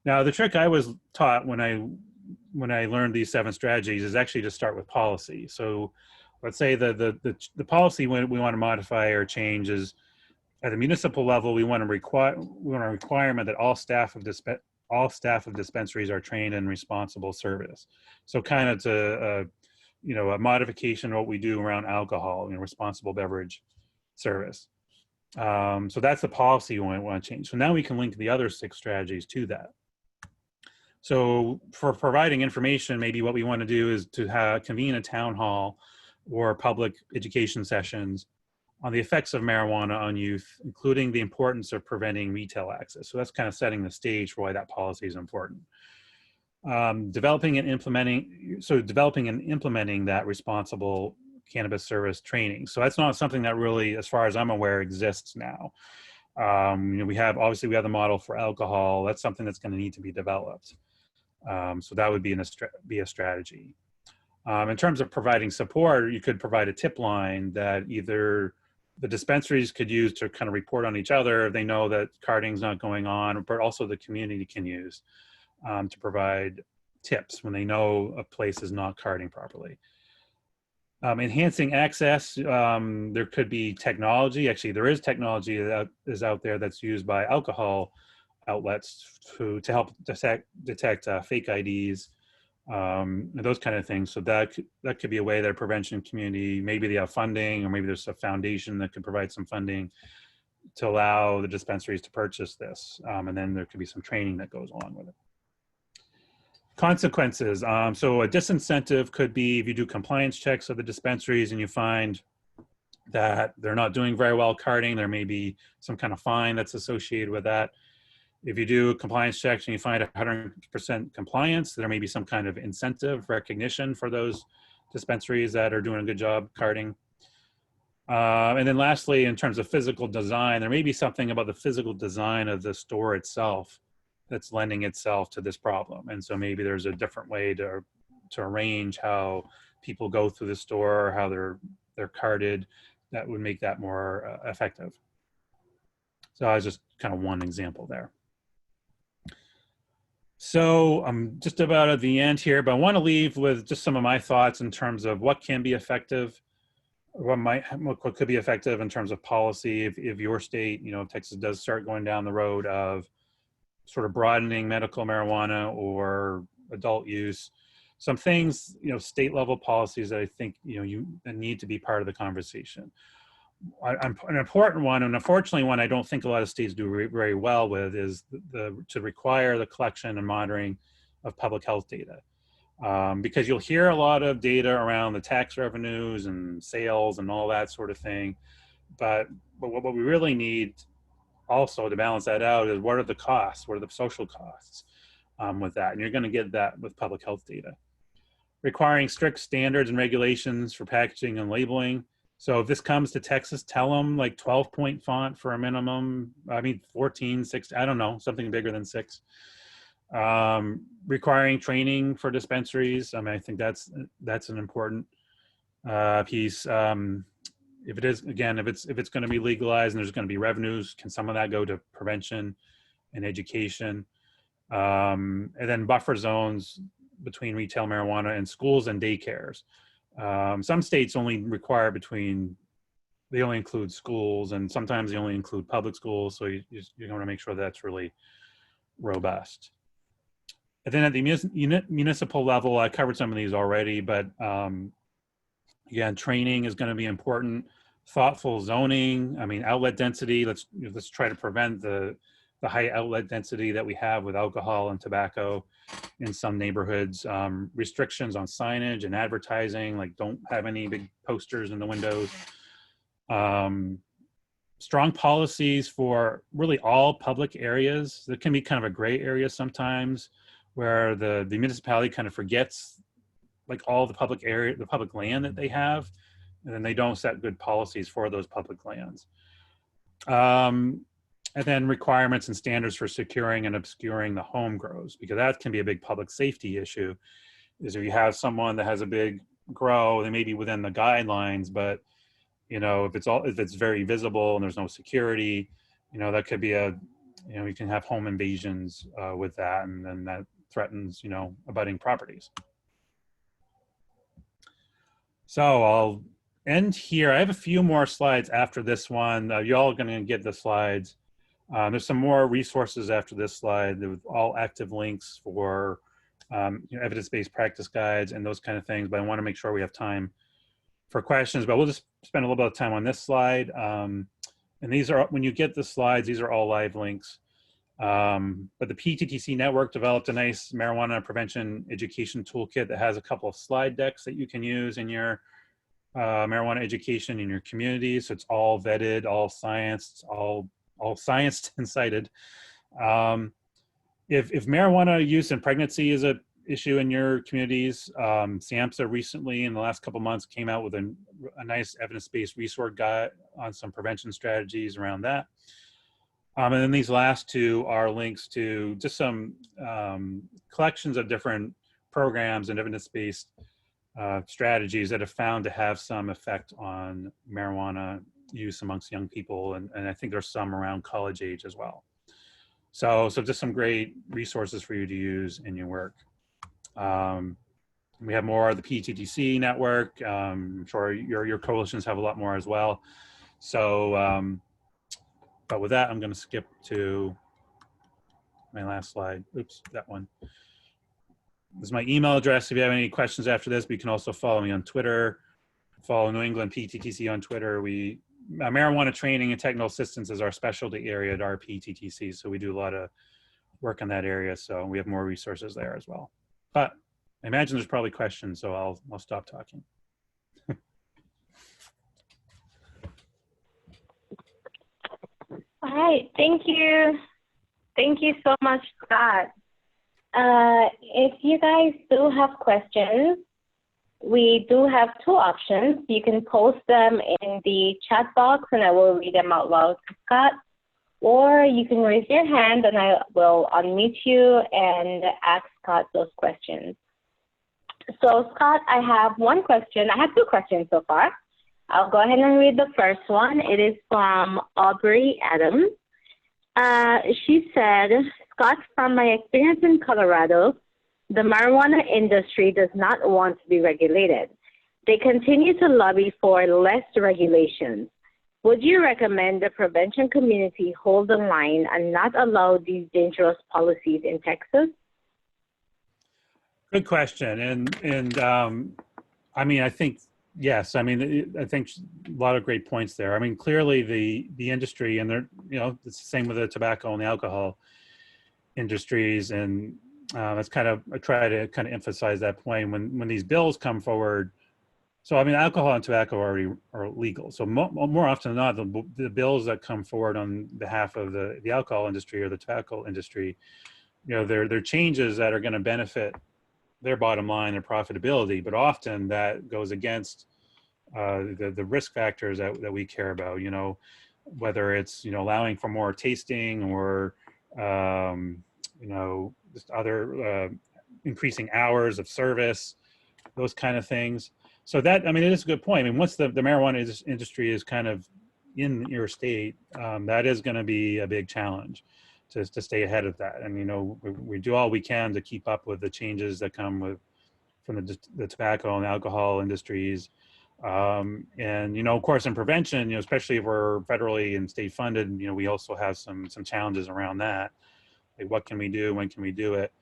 S3: Now, the trick I was taught when I learned these 7 strategies is actually to start with policy. So let's say the policy we want to modify or change is at the municipal level. We want a requirement that all staff of dispensaries are trained in responsible service. So kind of to a modification of what we do around alcohol, responsible beverage service. So that's the policy we want to change. So now we can link the other 6 strategies to that. So for providing information, maybe what we want to do is to convene a town hall or public education sessions on the effects of marijuana on youth, including the importance of preventing retail access. So that's kind of setting the stage for why that policy is important. Developing and implementing that responsible cannabis service training. So that's not something that really, as far as I'm aware, exists now. We have the model for alcohol. That's something that's going to need to be developed. So that would be a strategy. In terms of providing support, you could provide a tip line that either the dispensaries could use to kind of report on each other if they know that carding's not going on, but also the community can use to provide tips when they know a place is not carding properly. Enhancing access, there could be technology. Actually, there is technology that is out there that's used by alcohol outlets to help detect fake IDs, and those kind of things. So that could be a way that prevention community, maybe they have funding, or maybe there's a foundation that could provide some funding to allow the dispensaries to purchase this. And then there could be some training that goes along with it. Consequences. So a disincentive could be if you do compliance checks of the dispensaries and you find that they're not doing very well carding, there may be some kind of fine that's associated with that. If you do compliance checks and you find 100% compliance, there may be some kind of incentive recognition for those dispensaries that are doing a good job carding. And then lastly, in terms of physical design, there may be something about the physical design of the store itself that's lending itself to this problem. And so maybe there's a different way to arrange how people go through the store, how they're carded, that would make that more effective. So I was just kind of one example there. So I'm just about at the end here, but I want to leave with just some of my thoughts in terms of what can be effective, what could be effective in terms of policy if your state, Texas does start going down the road of sort of broadening medical marijuana or adult use. Some things, state level policies that I think, that need to be part of the conversation. An important one, and unfortunately one I don't think a lot of states do very well with, is to require the collection and monitoring of public health data. Because you'll hear a lot of data around the tax revenues and sales and all that sort of thing. But what we really need also to balance that out is what are the costs, what are the social costs with that? And you're going to get that with public health data. Requiring strict standards and regulations for packaging and labeling. So if this comes to Texas, tell them like 12-point font for a minimum. 14, 6, I don't know, something bigger than 6. Requiring training for dispensaries. I think that's an important piece. If it is, again, if it's going to be legalized and there's going to be revenues, can some of that go to prevention and education? And then buffer zones between retail marijuana and schools and daycares. Some states only require they only include schools, and sometimes they only include public schools. So you want to make sure that's really robust. And then at the municipal level, I covered some of these already, but again, training is going to be important. Thoughtful zoning. Outlet density. Let's try to prevent the the high outlet density that we have with alcohol and tobacco in some neighborhoods, restrictions on signage and advertising, like don't have any big posters in the windows. Strong policies for really all public areas. There can be kind of a gray area sometimes where the municipality kind of forgets like all the public area, the public land that they have, and then they don't set good policies for those public lands. And then requirements and standards for securing and obscuring the home grows, because that can be a big public safety issue. Is if you have someone that has a big grow, they may be within the guidelines, but you know, if it's very visible and there's no security, you know, that could be you know, you can have home invasions with that, and then that threatens, you know, abutting properties. So I'll end here. I have a few more slides after this one. Y'all are going to get the slides. There's some more resources after this slide with all active links for you know, evidence-based practice guides and those kind of things, but I want to make sure we have time for questions, but we'll just spend a little bit of time on this slide. And these are, when you get the slides, these are all live links. But the PTTC network developed a nice marijuana prevention education toolkit that has a couple of slide decks that you can use in your marijuana education in your community. So it's all vetted, all scienced, all scienced and cited. If marijuana use in pregnancy is a issue in your communities, SAMHSA recently in the last couple months came out with a nice evidence-based resource guide on some prevention strategies around that. And then these last two are links to just some collections of different programs and evidence-based strategies that have found to have some effect on marijuana use amongst young people. And I think there's some around college age as well. So just some great resources for you to use in your work. We have more of the PTTC network. I'm sure your coalitions have a lot more as well. So, but with that, I'm going to skip to my last slide. Oops, that one. This is my email address if you have any questions after this, but you can also follow me on Twitter. Follow New England PTTC on Twitter. Marijuana training and technical assistance is our specialty area at our PTTC, so we do a lot of work in that area. So we have more resources there as well. But I imagine there's probably questions, so I'll stop talking.
S1: All right, thank you. Thank you so much, Scott. If you guys do have questions, we do have two options. You can post them in the chat box and I will read them out loud to Scott, or you can raise your hand and I will unmute you and ask Scott those questions. So Scott, I have one question. I have two questions so far. I'll go ahead and read the first one. It is from Aubrey Adams. She said, Scott, from my experience in Colorado, the marijuana industry does not want to be regulated. They continue to lobby for less regulations. Would you recommend the prevention community hold the line and not allow these dangerous policies in Texas?
S3: Good question. And I mean, I think, yes, I mean, I think a lot of great points there. I mean, clearly the industry, and they're, you know, it's the same with the tobacco and the alcohol industries. And that's kind of, I try to kind of emphasize that point when these bills come forward. So, I mean, alcohol and tobacco are legal. So more often than not, the bills that come forward on behalf of the alcohol industry or the tobacco industry, you know, they're changes that are going to benefit their bottom line, their profitability, but often that goes against the risk factors that we care about, you know, whether it's, you know, allowing for more tasting or, you know, just other increasing hours of service, those kind of things. So that, I mean, it is a good point. I mean, once the marijuana industry is kind of in your state, that is going to be a big challenge to stay ahead of that. And, you know, we do all we can to keep up with the changes that come from the tobacco and alcohol industries. And, you know, of course, in prevention, you know, especially if we're federally and state funded, you know, we also have some challenges around that. Like, what can we do? When can we do it?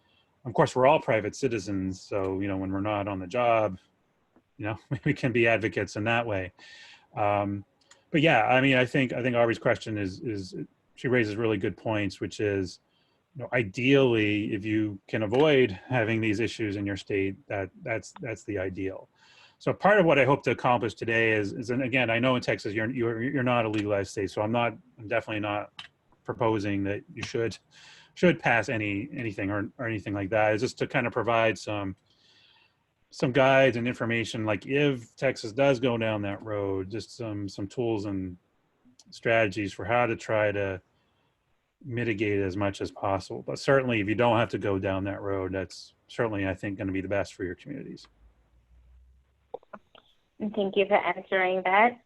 S3: Of course, we're all private citizens. So, you know, when we're not on the job, you know, we can be advocates in that way. But yeah, I mean, I think Aubrey's question is she raises really good points, which is, you know, ideally, if you can avoid having these issues in your state, that's the ideal. So part of what I hope to accomplish today is, and again, I know in Texas you're not a legalized state, so I'm definitely not proposing that you should pass anything or anything like that. It's just to kind of provide some guides and information, like if Texas does go down that road, just some tools and strategies for how to try to mitigate as much as possible. But certainly if you don't have to go down that road, that's certainly, I think, going to be the best for your communities.
S1: Thank you for answering that.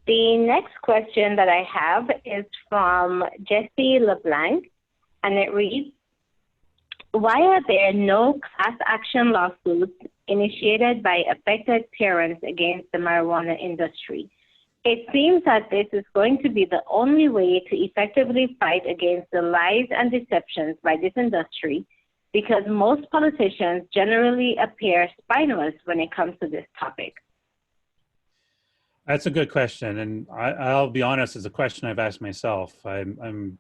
S1: The next question that I have is from Jesse LeBlanc, and it reads, why are there no class action lawsuits initiated by affected parents against the marijuana industry? It seems that this is going to be the only way to effectively fight against the lies and deceptions by this industry, because most politicians generally appear spineless when it comes to this topic.
S3: That's a good question, and I'll be honest, it's a question I've asked myself. I'm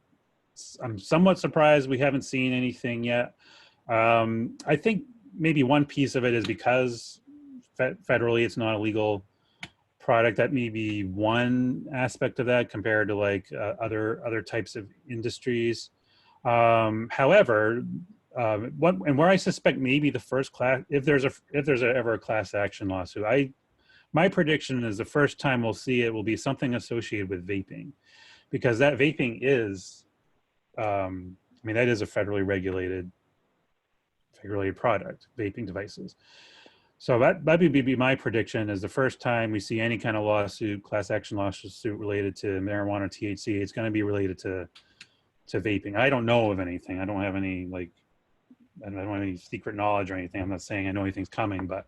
S3: somewhat surprised we haven't seen anything yet. I think maybe one piece of it is because federally it's not a legal product. That may be one aspect of that compared to like other types of industries. However, where I suspect maybe the first class, if there's ever a class action lawsuit, my prediction is the first time we'll see it will be something associated with vaping, because that vaping is, I mean, that is a federally regulated product, vaping devices. So that would be my prediction, is the first time we see any kind of lawsuit, class action lawsuit related to marijuana or THC, it's going to be related to vaping. I don't know of anything. I don't have any, like, I don't have any secret knowledge or anything. I'm not saying I know anything's coming, but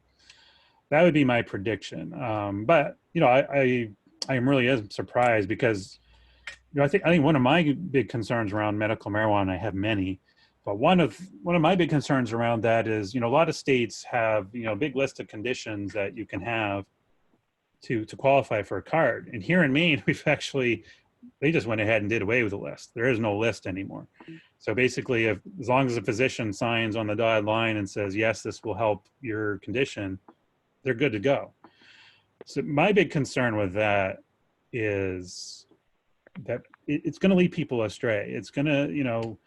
S3: that would be my prediction. But, you know, I am really surprised because, you know, I think one of my big concerns around medical marijuana, I have many, but one of my big concerns around that is, you know, a lot of states have, you know, a big list of conditions that you can have to qualify for a card. And here in Maine, they just went ahead and did away with the list. There is no list anymore. So basically, as long as a physician signs on the dotted line and says, yes, this will help your condition, they're good to go. So my big concern with that is that it's going to lead people astray. It's going to, you know,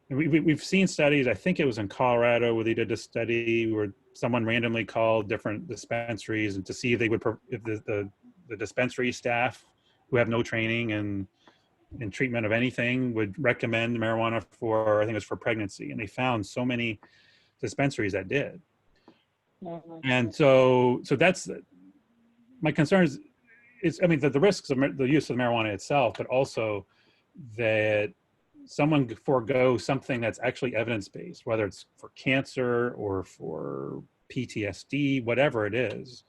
S3: we've seen studies, I think it was in Colorado, where they did a study where someone randomly called different dispensaries and to see if they would, if the dispensary staff who have no training in treatment of anything would recommend marijuana for, I think it was for pregnancy. And they found so many dispensaries that did. And so that's my concern is I mean, the risks of the use of marijuana itself, but also that someone forego something that's actually evidence-based, whether it's for cancer or for PTSD, whatever it is,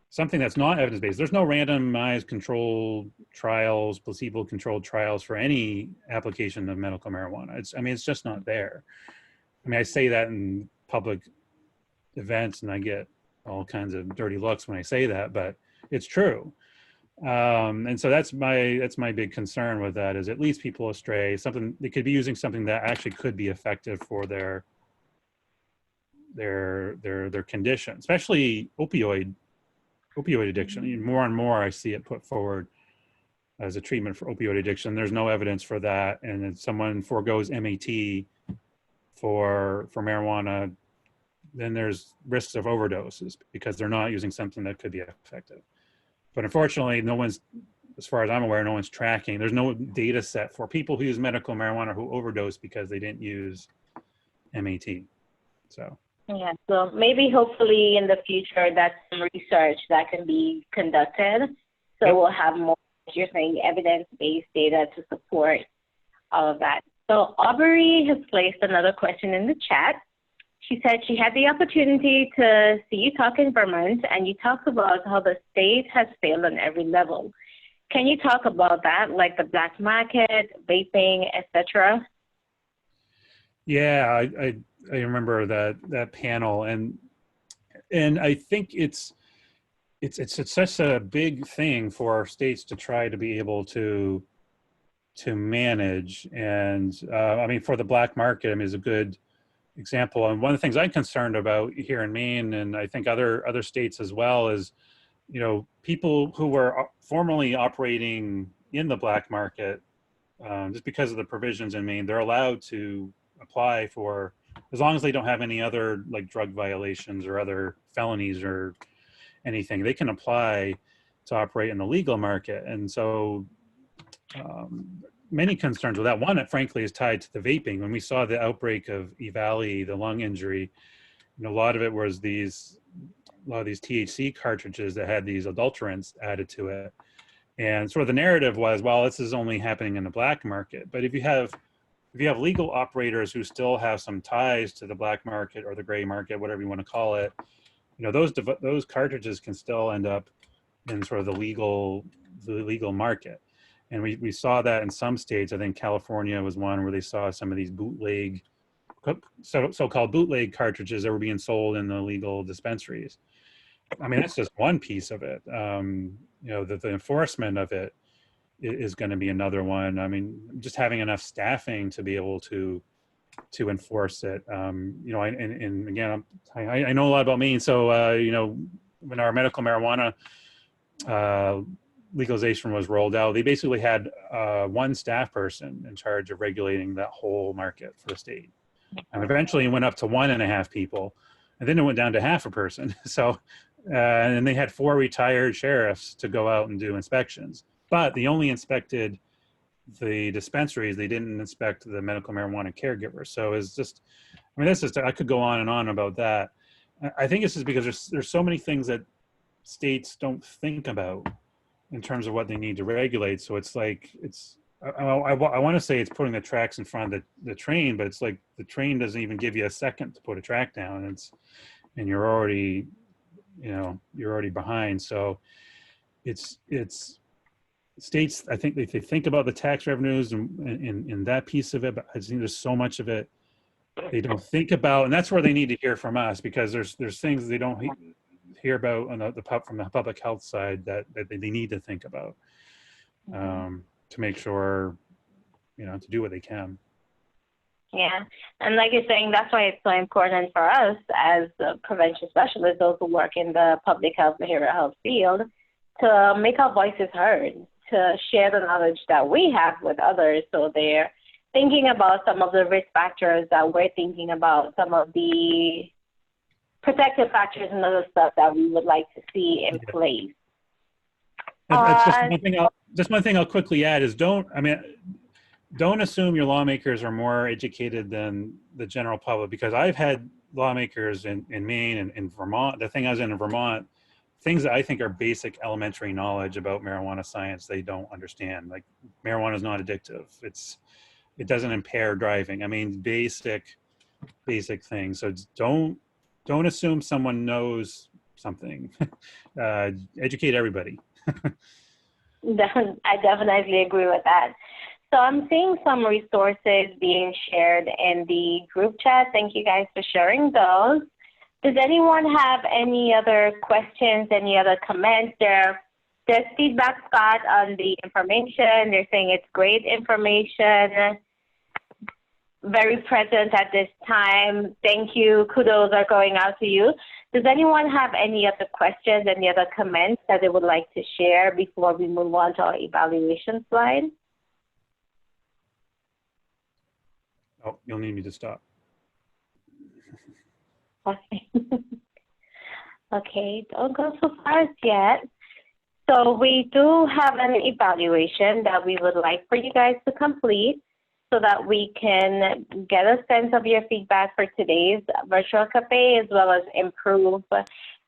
S3: something that's not evidence-based. There's no randomized controlled trials, placebo-controlled trials for any application of medical marijuana. It's just not there. I mean, I say that in public events and I get all kinds of dirty looks when I say that, but it's true. And so that's my big concern with that, is it leads people astray. Something they could be using something that actually could be effective for their condition, especially opioid addiction. More and more I see it put forward as a treatment for opioid addiction. There's no evidence for that, and if someone forgoes MAT for marijuana, then there's risks of overdoses because they're not using something that could be effective. But unfortunately, as far as I'm aware, no one's tracking. There's no data set for people who use medical marijuana who overdose because they didn't use MAT. So.
S1: Yeah, so maybe hopefully in the future that's some research that can be conducted. So yep. We'll have more, as you're saying, evidence-based data to support all of that. So Aubrey has placed another question in the chat. She said she had the opportunity to see you talk in Vermont, and you talked about how the state has failed on every level. Can you talk about that, like the black market, vaping, etc.?
S3: Yeah, I remember that panel, and I think it's such a big thing for our states to try to be able to to manage. And I mean, for the black market, I mean, is a good example. And one of the things I'm concerned about here in Maine, and I think other states as well, is, you know, people who were formerly operating in the black market, just because of the provisions in Maine, they're allowed to apply for, as long as they don't have any other like drug violations or other felonies or anything, they can apply to operate in the legal market. And so many concerns with that. One, frankly, is tied to the vaping. When we saw the outbreak of EVALI, the lung injury, you know, a lot of it was a lot of these THC cartridges that had these adulterants added to it. And sort of the narrative was, well, this is only happening in the black market. But if you have legal operators who still have some ties to the black market or the gray market, whatever you want to call it, you know, those cartridges can still end up in sort of the legal market. And we saw that in some states. I think California was one where they saw some of these bootleg, so-called bootleg cartridges that were being sold in the legal dispensaries. I mean, that's just one piece of it. You know, the enforcement of it is going to be another one. I mean, just having enough staffing to be able to enforce it. You know, and again, I know a lot about Maine, so you know, when our medical marijuana legalization was rolled out, they basically had one staff person in charge of regulating that whole market for the state. And eventually it went up to 1.5 people, and then it went down to half a person. So, and they had 4 retired sheriffs to go out and do inspections, but they only inspected the dispensaries. They didn't inspect the medical marijuana caregivers. So it's just, I mean, that's just, I could go on and on about that. I think it's just because there's so many things that states don't think about in terms of what they need to regulate. So it's like, I want to say it's putting the tracks in front of the train, but it's like the train doesn't even give you a second to put a track down. And you're already, you know, you're already behind. So it's states, I think they think about the tax revenues and in that piece of it, but I think there's so much of it they don't think about, and that's where they need to hear from us, because there's things they don't hear about on from the public health side that they need to think about to make sure, you know, to do what they can.
S1: Yeah, and like you're saying, that's why it's so important for us as prevention specialists, those who work in the public health, behavioral health field, to make our voices heard, to share the knowledge that we have with others, so they're thinking about some of the risk factors that we're thinking about, some of the protective factors and other stuff that we would like to see in place.
S3: Just one thing I'll quickly add is don't assume your lawmakers are more educated than the general public, because I've had lawmakers in Maine and in Vermont. The thing I was in Vermont, things that I think are basic elementary knowledge about marijuana science, they don't understand. Like, marijuana is not addictive. It doesn't impair driving. I mean, basic things. So don't assume someone knows something. Educate everybody.
S1: I definitely agree with that. So I'm seeing some resources being shared in the group chat. Thank you guys for sharing those. Does anyone have any other questions, any other comments? There's feedback, Scott, on the information. They're saying it's great information, very present at this time. Thank you. Kudos are going out to you. Does anyone have any other questions, any other comments that they would like to share before we move on to our evaluation slide?
S3: Oh, you'll need me to stop.
S1: Okay. Okay, don't go so fast yet. So we do have an evaluation that we would like for you guys to complete so that we can get a sense of your feedback for today's virtual cafe, as well as improve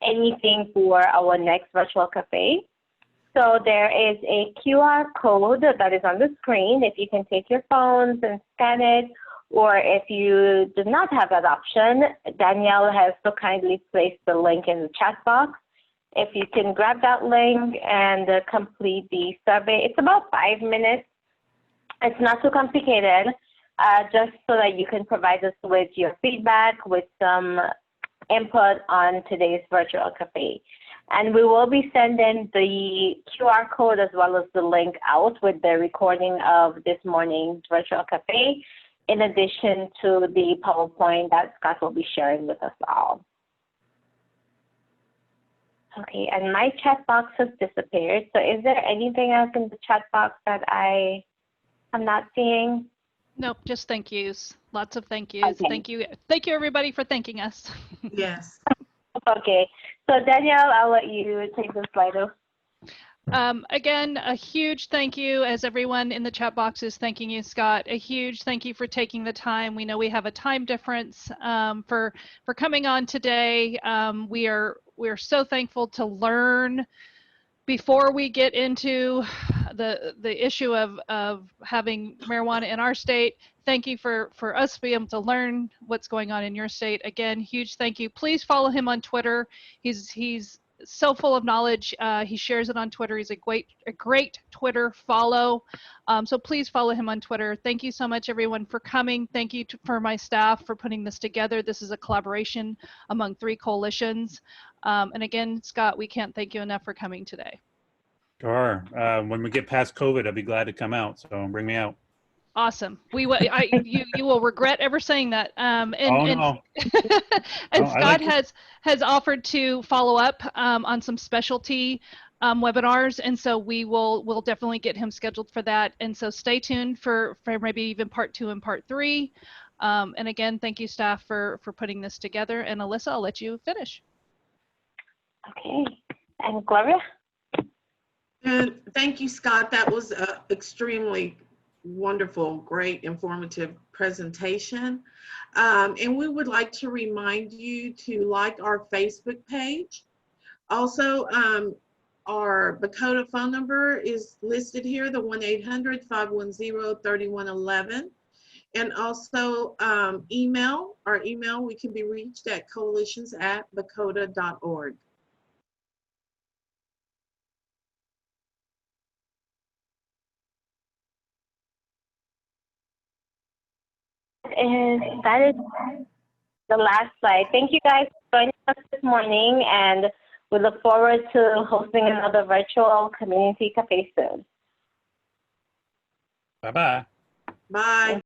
S1: anything for our next virtual cafe. So there is a QR code that is on the screen. If you can take your phones and scan it, or if you do not have that option, Danielle has so kindly placed the link in the chat box. If you can grab that link and complete the survey, it's about 5 minutes. It's not too complicated, just so that you can provide us with your feedback, with some input on today's virtual cafe. And we will be sending the QR code as well as the link out with the recording of this morning's virtual cafe, in addition to the PowerPoint that Scott will be sharing with us all. Okay, and my chat box has disappeared. So is there anything else in the chat box that I am not seeing?
S4: Nope, just thank yous. Lots of thank yous.
S1: Okay.
S4: Thank you everybody for thanking us.
S2: Yes.
S1: Okay, so Danielle, I'll let you take the slide off.
S4: Again, a huge thank you, as everyone in the chat box is thanking you, Scott. A huge thank you for taking the time. We know we have a time difference, for coming on today. We are so thankful to learn before we get into the issue of having marijuana in our state. Thank you for us being able to learn what's going on in your state. Again, huge thank you. Please follow him on Twitter. He's so full of knowledge. He shares it on Twitter. He's a great Twitter follow. So please follow him on Twitter. Thank you so much, everyone, for coming. Thank you for my staff for putting this together. This is a collaboration among 3 coalitions. And again, Scott, we can't thank you enough for coming today.
S3: Sure. When we get past COVID, I'll be glad to come out. So bring me out.
S4: Awesome. You will regret ever saying that.
S3: No.
S4: And
S3: No,
S4: Scott has offered to follow up on some specialty webinars, and so we'll definitely get him scheduled for that. And so stay tuned for maybe even part 2 and part 3. And again, thank you, staff, for putting this together. And Alyssa, I'll let you finish.
S1: Okay, and Gloria?
S2: And thank you, Scott. That was extremely wonderful, great, informative presentation. And we would like to remind you to like our Facebook page. Also, our Bakota phone number is listed here, the 1-800-510-3111. And also email, our email, we can be reached at coalitions@bakota.org.
S1: That is the last slide. Thank you guys for joining us this morning, and we look forward to hosting another virtual community cafe soon.
S3: Bye-bye.
S2: Bye.